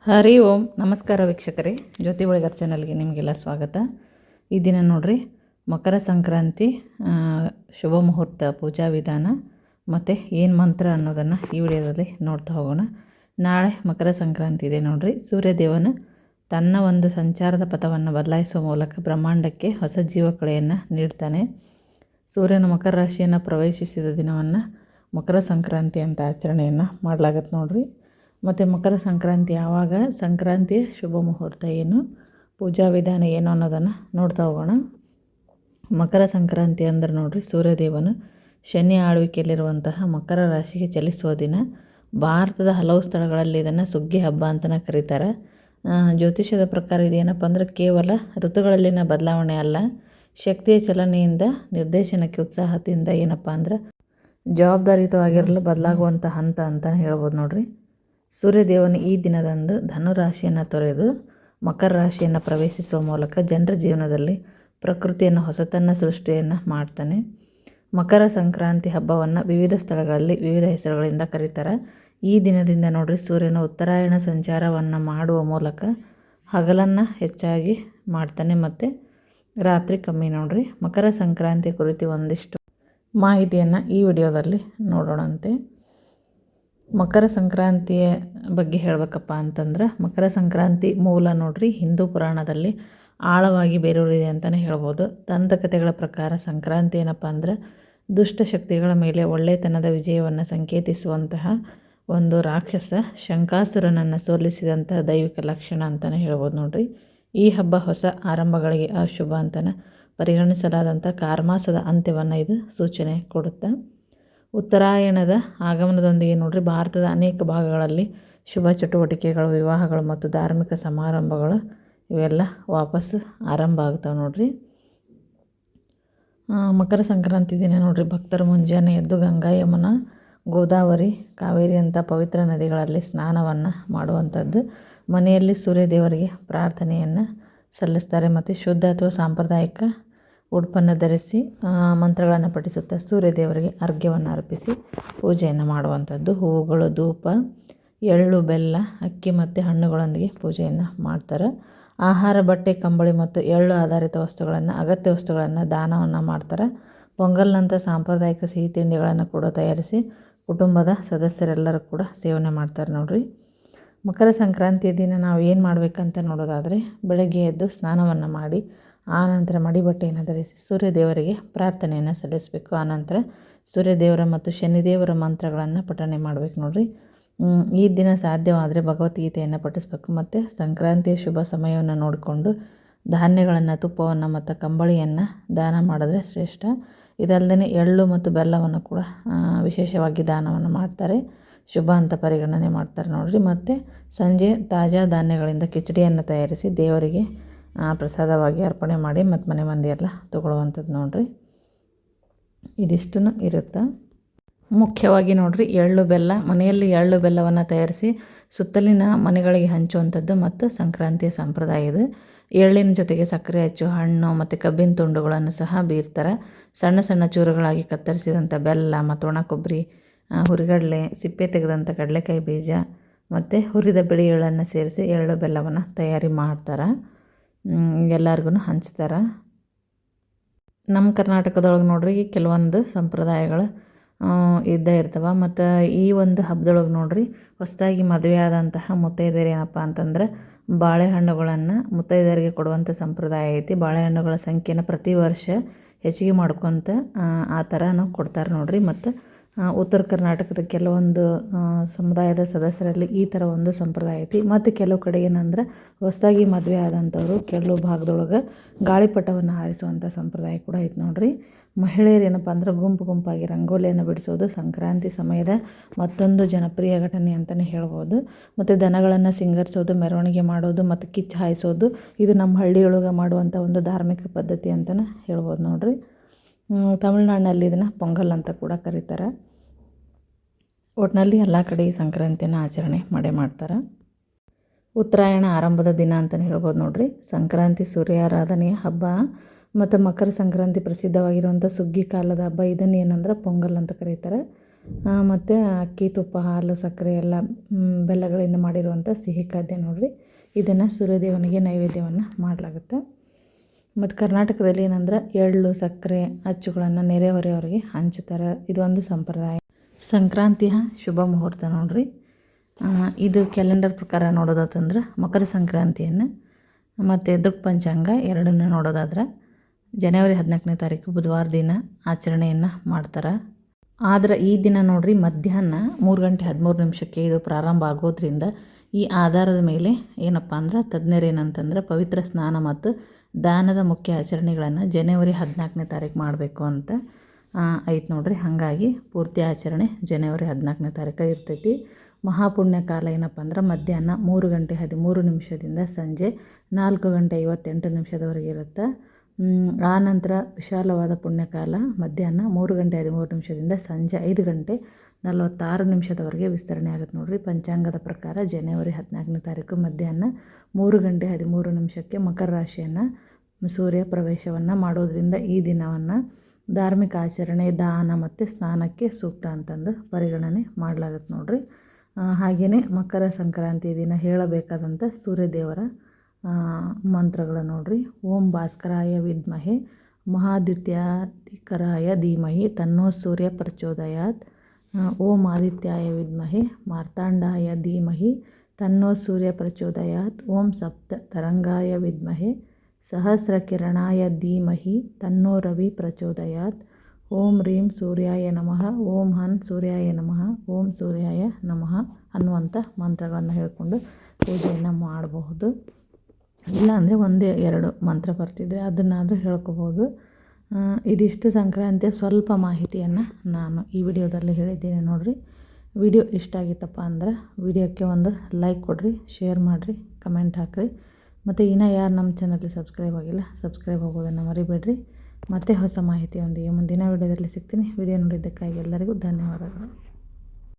ಹರಿ ಓಂ ನಮಸ್ಕಾರ ವೀಕ್ಷಕರೇ, ಜ್ಯೋತಿ ಒಳಗರ್ ಚಾನಲ್ಗೆ ನಿಮಗೆಲ್ಲ ಸ್ವಾಗತ. ಈ ದಿನ ನೋಡ್ರಿ ಮಕರ ಸಂಕ್ರಾಂತಿ ಶುಭ ಮುಹೂರ್ತ ಪೂಜಾ ವಿಧಾನ ಮತ್ತು ಏನು ಮಂತ್ರ ಅನ್ನೋದನ್ನು ಈ ವಿಡಿಯೋದಲ್ಲಿ ನೋಡ್ತಾ ಹೋಗೋಣ. ನಾಳೆ ಮಕರ ಸಂಕ್ರಾಂತಿ ಇದೆ ನೋಡ್ರಿ. ಸೂರ್ಯದೇವನು ತನ್ನ ಒಂದು ಸಂಚಾರದ ಪಥವನ್ನು ಬದಲಾಯಿಸುವ ಮೂಲಕ ಬ್ರಹ್ಮಾಂಡಕ್ಕೆ ಹೊಸ ಜೀವಕಳೆಯನ್ನು ನೀಡ್ತಾನೆ. ಸೂರ್ಯನ ಮಕರ ರಾಶಿಯನ್ನು ಪ್ರವೇಶಿಸಿದ ದಿನವನ್ನು ಮಕರ ಸಂಕ್ರಾಂತಿ ಅಂತ ಆಚರಣೆಯನ್ನು ಮಾಡಲಾಗತ್ತೆ ನೋಡ್ರಿ. ಮತ್ತು ಮಕರ ಸಂಕ್ರಾಂತಿ ಯಾವಾಗ, ಸಂಕ್ರಾಂತಿಯ ಶುಭ ಮುಹೂರ್ತ ಏನು, ಪೂಜಾ ವಿಧಾನ ಏನು ಅನ್ನೋದನ್ನು ನೋಡ್ತಾ ಹೋಗೋಣ. ಮಕರ ಸಂಕ್ರಾಂತಿ ಅಂದ್ರೆ ನೋಡ್ರಿ, ಸೂರ್ಯದೇವನು ಶನಿ ಆಳ್ವಿಕೆಯಲ್ಲಿರುವಂತಹ ಮಕರ ರಾಶಿಗೆ ಚಲಿಸುವ ದಿನ. ಭಾರತದ ಹಲವು ಸ್ಥಳಗಳಲ್ಲಿ ಇದನ್ನು ಸುಗ್ಗಿ ಹಬ್ಬ ಅಂತಲೇ ಕರೀತಾರೆ. ಜ್ಯೋತಿಷ್ಯದ ಪ್ರಕಾರ ಇದೇನಪ್ಪ ಅಂದ್ರೆ ಕೇವಲ ಋತುಗಳಲ್ಲಿನ ಬದಲಾವಣೆ ಅಲ್ಲ, ಶಕ್ತಿಯ ಚಲನೆಯಿಂದ ನಿರ್ದೇಶನಕ್ಕೆ ಉತ್ಸಾಹದಿಂದ ಏನಪ್ಪ ಅಂದ್ರೆ ಜವಾಬ್ದಾರಿಯುತವಾಗಿರಲು ಬದಲಾಗುವಂಥ ಹಂತ ಅಂತಲೇ ಹೇಳ್ಬೋದು ನೋಡ್ರಿ. ಸೂರ್ಯದೇವನು ಈ ದಿನದಂದು ಧನು ರಾಶಿಯನ್ನು ತೊರೆದು ಮಕರ ರಾಶಿಯನ್ನು ಪ್ರವೇಶಿಸುವ ಮೂಲಕ ಜನರ ಜೀವನದಲ್ಲಿ ಪ್ರಕೃತಿಯನ್ನು ಹೊಸತನ್ನ ಸೃಷ್ಟಿಯನ್ನು ಮಾಡ್ತಾನೆ. ಮಕರ ಸಂಕ್ರಾಂತಿ ಹಬ್ಬವನ್ನು ವಿವಿಧ ಸ್ಥಳಗಳಲ್ಲಿ ವಿವಿಧ ಹೆಸರುಗಳಿಂದ ಕರೀತಾರೆ. ಈ ದಿನದಿಂದ ನೋಡ್ರಿ, ಸೂರ್ಯನು ಉತ್ತರಾಯಣ ಸಂಚಾರವನ್ನು ಮಾಡುವ ಮೂಲಕ ಹಗಲನ್ನು ಹೆಚ್ಚಾಗಿ ಮಾಡ್ತಾನೆ ಮತ್ತು ರಾತ್ರಿ ಕಮ್ಮಿ ನೋಡ್ರಿ. ಮಕರ ಸಂಕ್ರಾಂತಿ ಕುರಿತು ಒಂದಿಷ್ಟು ಮಾಹಿತಿಯನ್ನು ಈ ವಿಡಿಯೋದಲ್ಲಿ ನೋಡೋಣಂತೆ. ಮಕರ ಸಂಕ್ರಾಂತಿಯ ಬಗ್ಗೆ ಹೇಳಬೇಕಪ್ಪ ಅಂತಂದ್ರೆ, ಮಕರ ಸಂಕ್ರಾಂತಿ ಮೂಲ ನೋಡ್ರಿ ಹಿಂದೂ ಪುರಾಣದಲ್ಲಿ ಆಳವಾಗಿ ಬೇರೂರಿದೆ ಅಂತಲೇ ಹೇಳ್ಬೋದು. ದಂತಕಥೆಗಳ ಪ್ರಕಾರ ಸಂಕ್ರಾಂತಿ ಏನಪ್ಪ ಅಂದ್ರೆ ದುಷ್ಟ ಶಕ್ತಿಗಳ ಮೇಲೆ ಒಳ್ಳೆತನದ ವಿಜಯವನ್ನು ಸಂಕೇತಿಸುವಂತಹ ಒಂದು ರಾಕ್ಷಸ ಶಂಕಾಸುರನನ್ನು ಸೋಲಿಸಿದಂತಹ ದೈವಿಕ ಲಕ್ಷಣ ಅಂತಲೇ ಹೇಳ್ಬೋದು ನೋಡ್ರಿ. ಈ ಹಬ್ಬ ಹೊಸ ಆರಂಭಗಳಿಗೆ ಅಶುಭ ಅಂತಲೇ ಪರಿಗಣಿಸಲಾದಂಥ ಕಾರ್ಮಾಸದ ಅಂತ್ಯವನ್ನು ಇದು ಸೂಚನೆ ಕೊಡುತ್ತೆ. ಉತ್ತರಾಯಣದ ಆಗಮನದೊಂದಿಗೆ ನೋಡ್ರಿ, ಭಾರತದ ಅನೇಕ ಭಾಗಗಳಲ್ಲಿ ಶುಭ ಚಟುವಟಿಕೆಗಳು, ವಿವಾಹಗಳು ಮತ್ತು ಧಾರ್ಮಿಕ ಸಮಾರಂಭಗಳು ಇವೆಲ್ಲ ವಾಪಸ್ಸು ಆರಂಭ ಆಗ್ತಾವೆ ನೋಡ್ರಿ. ಮಕರ ಸಂಕ್ರಾಂತಿ ದಿನ ನೋಡ್ರಿ, ಭಕ್ತರು ಮುಂಜಾನೆ ಎದ್ದು ಗಂಗಾ, ಯಮುನಾ, ಗೋದಾವರಿ, ಕಾವೇರಿ ಅಂತ ಪವಿತ್ರ ನದಿಗಳಲ್ಲಿ ಸ್ನಾನವನ್ನು ಮಾಡುವಂಥದ್ದು. ಮನೆಯಲ್ಲಿ ಸೂರ್ಯದೇವರಿಗೆ ಪ್ರಾರ್ಥನೆಯನ್ನು ಸಲ್ಲಿಸ್ತಾರೆ ಮತ್ತು ಶುದ್ಧ ಅಥವಾ ಸಾಂಪ್ರದಾಯಿಕ ಉಡುಪನ್ನು ಧರಿಸಿ ಮಂತ್ರಗಳನ್ನು ಪಠಿಸುತ್ತಾ ಸೂರ್ಯದೇವರಿಗೆ ಅರ್ಘ್ಯವನ್ನು ಅರ್ಪಿಸಿ ಪೂಜೆಯನ್ನು ಮಾಡುವಂಥದ್ದು. ಹೂವುಗಳು, ಧೂಪ, ಎಳ್ಳು, ಬೆಲ್ಲ, ಅಕ್ಕಿ ಮತ್ತು ಹಣ್ಣುಗಳೊಂದಿಗೆ ಪೂಜೆಯನ್ನು ಮಾಡ್ತಾರೆ. ಆಹಾರ, ಬಟ್ಟೆ, ಕಂಬಳಿ ಮತ್ತು ಎಳ್ಳು ಆಧಾರಿತ ವಸ್ತುಗಳನ್ನು, ಅಗತ್ಯ ವಸ್ತುಗಳನ್ನು ದಾನವನ್ನು ಮಾಡ್ತಾರೆ. ಪೊಂಗಲ್ನಂಥ ಸಾಂಪ್ರದಾಯಿಕ ಸಿಹಿ ತಿಂಡಿಗಳನ್ನು ಕೂಡ ತಯಾರಿಸಿ ಕುಟುಂಬದ ಸದಸ್ಯರೆಲ್ಲರೂ ಕೂಡ ಸೇವನೆ ಮಾಡ್ತಾರೆ ನೋಡ್ರಿ. ಮಕರ ಸಂಕ್ರಾಂತಿಯ ದಿನ ನಾವು ಏನು ಮಾಡಬೇಕಂತ ನೋಡೋದಾದರೆ, ಬೆಳಗ್ಗೆ ಎದ್ದು ಸ್ನಾನವನ್ನು ಮಾಡಿ ಆನಂತರ ಮಡಿ ಬಟ್ಟೆಯನ್ನು ಧರಿಸಿ ಸೂರ್ಯದೇವರಿಗೆ ಪ್ರಾರ್ಥನೆಯನ್ನು ಸಲ್ಲಿಸಬೇಕು. ಆನಂತರ ಸೂರ್ಯದೇವರ ಮತ್ತು ಶನಿದೇವರ ಮಂತ್ರಗಳನ್ನು ಪಠನೆ ಮಾಡಬೇಕು ನೋಡ್ರಿ. ಈ ದಿನ ಸಾಧ್ಯವಾದರೆ ಭಗವದ್ಗೀತೆಯನ್ನು ಪಠಿಸಬೇಕು ಮತ್ತು ಸಂಕ್ರಾಂತಿಯ ಶುಭ ಸಮಯವನ್ನು ನೋಡಿಕೊಂಡು ಧಾನ್ಯಗಳನ್ನು, ತುಪ್ಪವನ್ನು ಮತ್ತು ಕಂಬಳಿಯನ್ನು ದಾನ ಮಾಡಿದ್ರೆ ಶ್ರೇಷ್ಠ. ಇದಲ್ಲದೆ ಎಳ್ಳು ಮತ್ತು ಬೆಲ್ಲವನ್ನು ಕೂಡ ವಿಶೇಷವಾಗಿ ದಾನವನ್ನು ಮಾಡ್ತಾರೆ, ಶುಭ ಅಂತ ಪರಿಗಣನೆ ಮಾಡ್ತಾರೆ ನೋಡ್ರಿ. ಮತ್ತು ಸಂಜೆ ತಾಜಾ ಧಾನ್ಯಗಳಿಂದ ಕಿಚಡಿಯನ್ನು ತಯಾರಿಸಿ ದೇವರಿಗೆ ಪ್ರಸಾದವಾಗಿ ಅರ್ಪಣೆ ಮಾಡಿ ಮತ್ತು ಮನೆ ಮಂದಿ ಎಲ್ಲ ತೊಗೊಳ್ಳುವಂಥದ್ದು ನೋಡ್ರಿ. ಇದಿಷ್ಟೂ ಇರುತ್ತೆ. ಮುಖ್ಯವಾಗಿ ನೋಡ್ರಿ, ಎಳ್ಳು ಬೆಲ್ಲ, ಮನೆಯಲ್ಲಿ ಎಳ್ಳು ಬೆಲ್ಲವನ್ನು ತಯಾರಿಸಿ ಸುತ್ತಲಿನ ಮನೆಗಳಿಗೆ ಹಂಚುವಂಥದ್ದು ಮತ್ತು ಸಂಕ್ರಾಂತಿಯ ಸಂಪ್ರದಾಯ ಇದು. ಎಳ್ಳಿನ ಜೊತೆಗೆ ಸಕ್ಕರೆ ಅಚ್ಚು, ಹಣ್ಣು ಮತ್ತು ಕಬ್ಬಿನ ತುಂಡುಗಳನ್ನು ಸಹ ಬೀರ್ತಾರೆ. ಸಣ್ಣ ಸಣ್ಣ ಚೂರುಗಳಾಗಿ ಕತ್ತರಿಸಿದಂಥ ಬೆಲ್ಲ ಮತ್ತು ಒಣ ಕೊಬ್ಬರಿ, ಹುರಿಗಡಲೆ, ಸಿಪ್ಪೆ ತೆಗೆದಂಥ ಕಡಲೆಕಾಯಿ ಬೀಜ ಮತ್ತು ಹುರಿದ ಬಿಳಿ ಎಳ್ಳನ್ನು ಸೇರಿಸಿ ಎಳ್ಳು ಬೆಲ್ಲವನ್ನು ತಯಾರಿ ಮಾಡ್ತಾರೆ, ಎಲ್ಲರಿಗೂ ಹಂಚ್ತಾರೆ. ನಮ್ಮ ಕರ್ನಾಟಕದೊಳಗೆ ನೋಡ್ರಿ ಕೆಲವೊಂದು ಸಂಪ್ರದಾಯಗಳು ಇದ್ದೇ ಇರ್ತವೆ. ಮತ್ತು ಈ ಒಂದು ಹಬ್ಬದೊಳಗೆ ನೋಡ್ರಿ, ಹೊಸದಾಗಿ ಮದುವೆ ಆದಂತಹ ಮುತ್ತೈದೆಯರು ಏನಪ್ಪ ಅಂತಂದ್ರೆ ಬಾಳೆಹಣ್ಣುಗಳನ್ನು ಮುತ್ತೈದೆಯರಿಗೆ ಕೊಡುವಂಥ ಸಂಪ್ರದಾಯ ಐತಿ. ಬಾಳೆಹಣ್ಣುಗಳ ಸಂಖ್ಯೆನ ಪ್ರತಿ ವರ್ಷ ಹೆಚ್ಚಿಗೆ ಮಾಡ್ಕೊತ ಆ ಥರನೂ ಕೊಡ್ತಾರೆ ನೋಡ್ರಿ. ಮತ್ತು ಉತ್ತರ ಕರ್ನಾಟಕದ ಕೆಲವೊಂದು ಸಮುದಾಯದ ಸದಸ್ಯರಲ್ಲಿ ಈ ಥರ ಒಂದು ಸಂಪ್ರದಾಯ ಐತಿ. ಮತ್ತು ಕೆಲವು ಕಡೆ ಏನಂದ್ರೆ ಹೊಸದಾಗಿ ಮದುವೆ ಆದಂಥವ್ರು ಕೆಲವು ಭಾಗದೊಳಗೆ ಗಾಳಿಪಟವನ್ನು ಹಾರಿಸುವಂಥ ಸಂಪ್ರದಾಯ ಕೂಡ ಐತೆ ನೋಡ್ರಿ. ಮಹಿಳೆಯರು ಏನಪ್ಪ ಅಂದ್ರೆ ಗುಂಪು ಗುಂಪಾಗಿ ರಂಗೋಲಿಯನ್ನು ಬಿಡಿಸೋದು ಸಂಕ್ರಾಂತಿ ಸಮಯದ ಮತ್ತೊಂದು ಜನಪ್ರಿಯ ಘಟನೆ ಅಂತಲೇ ಹೇಳ್ಬೋದು. ಮತ್ತು ದನಗಳನ್ನು ಸಿಂಗರಿಸೋದು, ಮೆರವಣಿಗೆ ಮಾಡೋದು ಮತ್ತು ಕಿಚ್ಚು ಹಾಯಿಸೋದು ಇದು ನಮ್ಮ ಹಳ್ಳಿಯೊಳಗೆ ಮಾಡುವಂಥ ಒಂದು ಧಾರ್ಮಿಕ ಪದ್ಧತಿ ಅಂತಲೇ ಹೇಳ್ಬೋದು ನೋಡ್ರಿ. ತಮಿಳ್ನಾಡಿನಲ್ಲಿ ಇದನ್ನು ಪೊಂಗಲ್ ಅಂತ ಕೂಡ ಕರೀತಾರೆ. ಒಟ್ಟಿನಲ್ಲಿ ಎಲ್ಲ ಕಡೆ ಈ ಸಂಕ್ರಾಂತಿಯನ್ನು ಆಚರಣೆ ಮಾಡ್ತಾರೆ. ಉತ್ತರಾಯಣ ಆರಂಭದ ದಿನ ಅಂತಲೇ ಹೇಳ್ಬೋದು ನೋಡ್ರಿ. ಸಂಕ್ರಾಂತಿ ಸೂರ್ಯಾರಾಧನೆಯ ಹಬ್ಬ ಮತ್ತು ಮಕರ ಸಂಕ್ರಾಂತಿ ಪ್ರಸಿದ್ಧವಾಗಿರುವಂಥ ಸುಗ್ಗಿ ಕಾಲದ ಹಬ್ಬ. ಇದನ್ನು ಏನಂದ್ರೆ ಪೊಂಗಲ್ ಅಂತ ಕರೀತಾರೆ. ಮತ್ತು ಅಕ್ಕಿ ತುಪ್ಪ ಹಾಲು ಸಕ್ಕರೆ ಎಲ್ಲ ಬೆಲ್ಲಗಳಿಂದ ಮಾಡಿರುವಂಥ ಸಿಹಿ ಖಾದ್ಯ ನೋಡಿರಿ. ಇದನ್ನು ಸೂರ್ಯದೇವನಿಗೆ ನೈವೇದ್ಯವನ್ನು ಮಾಡಲಾಗುತ್ತೆ. ಮತ್ತು ಕರ್ನಾಟಕದಲ್ಲಿ ಏನಂದ್ರೆ ಎಳ್ಳು ಸಕ್ಕರೆ ಅಚ್ಚುಗಳನ್ನು ನೆರೆಹೊರೆಯವರಿಗೆ ಹಂಚುತ್ತಾರೆ. ಇದೊಂದು ಸಂಪ್ರದಾಯ. ಸಂಕ್ರಾಂತಿಯ ಶುಭ ಮುಹೂರ್ತ ನೋಡಿರಿ. ಇದು ಕ್ಯಾಲೆಂಡರ್ ಪ್ರಕಾರ ನೋಡೋದಾತಂದ್ರೆ ಮಕರ ಸಂಕ್ರಾಂತಿಯನ್ನು ಮತ್ತು ದೃಕ್ ಪಂಚಾಂಗ ಎರಡನ್ನು ನೋಡೋದಾದ್ರೆ ಜನವರಿ 14ನೇ ತಾರೀಕು ಬುಧವಾರ ದಿನ ಆಚರಣೆಯನ್ನು ಮಾಡ್ತಾರೆ. ಆದರೆ ಈ ದಿನ ನೋಡಿರಿ ಮಧ್ಯಾಹ್ನ 3:13 ಇದು ಪ್ರಾರಂಭ ಆಗೋದ್ರಿಂದ ಈ ಆಧಾರದ ಮೇಲೆ ಏನಪ್ಪ ಅಂದ್ರೆ ತಜ್ಞರು ಏನಂತಂದ್ರೆ ಪವಿತ್ರ ಸ್ನಾನ ಮತ್ತು ದಾನದ ಮುಖ್ಯ ಆಚರಣೆಗಳನ್ನು ಜನವರಿ 14ನೇ ತಾರೀಕು ಮಾಡಬೇಕು ಅಂತ ಐತೆ ನೋಡಿರಿ. ಹಾಗಾಗಿ ಪೂರ್ತಿ ಆಚರಣೆ ಜನವರಿ 14ನೇ ತಾರೀಕು ಇರ್ತೈತಿ. ಮಹಾಪುಣ್ಯ ಕಾಲ ಏನಪ್ಪ ಅಂದ್ರೆ ಮಧ್ಯಾಹ್ನ 3:13 ಸಂಜೆ 4:58 ಇರುತ್ತೆ. ಆ ನಂತರ ವಿಶಾಲವಾದ ಪುಣ್ಯಕಾಲ ಮಧ್ಯಾಹ್ನ 3:13 ಸಂಜೆ 5:46 ವಿಸ್ತರಣೆ ಆಗುತ್ತೆ ನೋಡಿರಿ. ಪಂಚಾಂಗದ ಪ್ರಕಾರ ಜನವರಿ 14ನೇ ತಾರೀಕು ಮಧ್ಯಾಹ್ನ 3:13 ಮಕರ ರಾಶಿಯನ್ನು ಸೂರ್ಯ ಪ್ರವೇಶವನ್ನು ಮಾಡೋದ್ರಿಂದ ಈ ದಿನವನ್ನು ಧಾರ್ಮಿಕ ಆಚರಣೆ ದಾನ ಮತ್ತು ಸ್ನಾನಕ್ಕೆ ಸೂಕ್ತ ಅಂತಂದು ಪರಿಗಣನೆ ಮಾಡಲಾಗುತ್ತೆ ನೋಡಿರಿ. ಹಾಗೆಯೇ ಮಕರ ಸಂಕ್ರಾಂತಿ ದಿನ ಹೇಳಬೇಕಾದಂಥ ಸೂರ್ಯದೇವರ ಮಂತ್ರಗಳು ನೋಡಿರಿ. ಓಂ ಭಾಸ್ಕರಾಯ ವಿದ್ಮಹೆ ಮಹಾದಿತ್ಯಾಧಿಕರಾಯ ಧೀಮಹಿ ತನ್ನೋ ಸೂರ್ಯ ಪ್ರಚೋದಯಾತ್. ಓಂ ಆದಿತ್ಯಾಯ ವಿದ್ಮಹೆ ಮಾರ್ತಾಂಡಾಯ ಧೀಮಹಿ ತನ್ನೋ ಸೂರ್ಯ ಪ್ರಚೋದಯಾತ್. ಓಂ ಸಪ್ತ ತರಂಗಾಯ ವಿದ್ಮಹೆ ಸಹಸ್ರಕಿರಣಾಯ ಧೀಮಹಿ ತನ್ನೋ ರವಿ ಪ್ರಚೋದಯಾತ್. ಓಂ ರೀಂ ಸೂರ್ಯಾಯ ನಮಃ. ಓಂ ಹನ್ ಸೂರ್ಯಾಯ ನಮಃ. ಓಂ ಸೂರ್ಯಾಯ ನಮಃ ಅನ್ನುವಂಥ ಮಂತ್ರಗಳನ್ನು ಹೇಳಿಕೊಂಡು ಪೂಜೆಯನ್ನು ಮಾಡಬಹುದು. ಇಲ್ಲಾಂದರೆ 1-2 ಮಂತ್ರ ಬರ್ತಿದ್ರೆ ಅದನ್ನಾದರೂ ಹೇಳ್ಕೊಬೋದು. ಇದಿಷ್ಟು ಸಂಕ್ರಾಂತಿಯ ಸ್ವಲ್ಪ ಮಾಹಿತಿಯನ್ನು ನಾನು ಈ ವಿಡಿಯೋದಲ್ಲಿ ಹೇಳಿದ್ದೀನಿ ನೋಡಿರಿ. ವಿಡಿಯೋ ಇಷ್ಟ ಆಗಿತ್ತಪ್ಪ ಅಂದ್ರೆ ವಿಡಿಯೋಕ್ಕೆ ಒಂದು ಲೈಕ್ ಕೊಡಿರಿ, ಶೇರ್ ಮಾಡಿರಿ, ಕಮೆಂಟ್ ಹಾಕಿರಿ. ಮತ್ತು ಇನ್ನೂ ಯಾರು ನಮ್ಮ ಚಾನಲ್ಗೆ ಸಬ್ಸ್ಕ್ರೈಬ್ ಆಗಿಲ್ಲ ಸಬ್ಸ್ಕ್ರೈಬ್ ಆಗೋದನ್ನು ಮರಿಬೇಡ್ರಿ. ಮತ್ತೆ ಹೊಸ ಮಾಹಿತಿಯೊಂದಿಗೆ ಮುಂದಿನ ವಿಡಿಯೋದಲ್ಲಿ ಸಿಗ್ತೀನಿ. ವಿಡಿಯೋ ನೋಡಿದ್ದಕ್ಕಾಗಿ ಎಲ್ಲರಿಗೂ ಧನ್ಯವಾದಗಳು.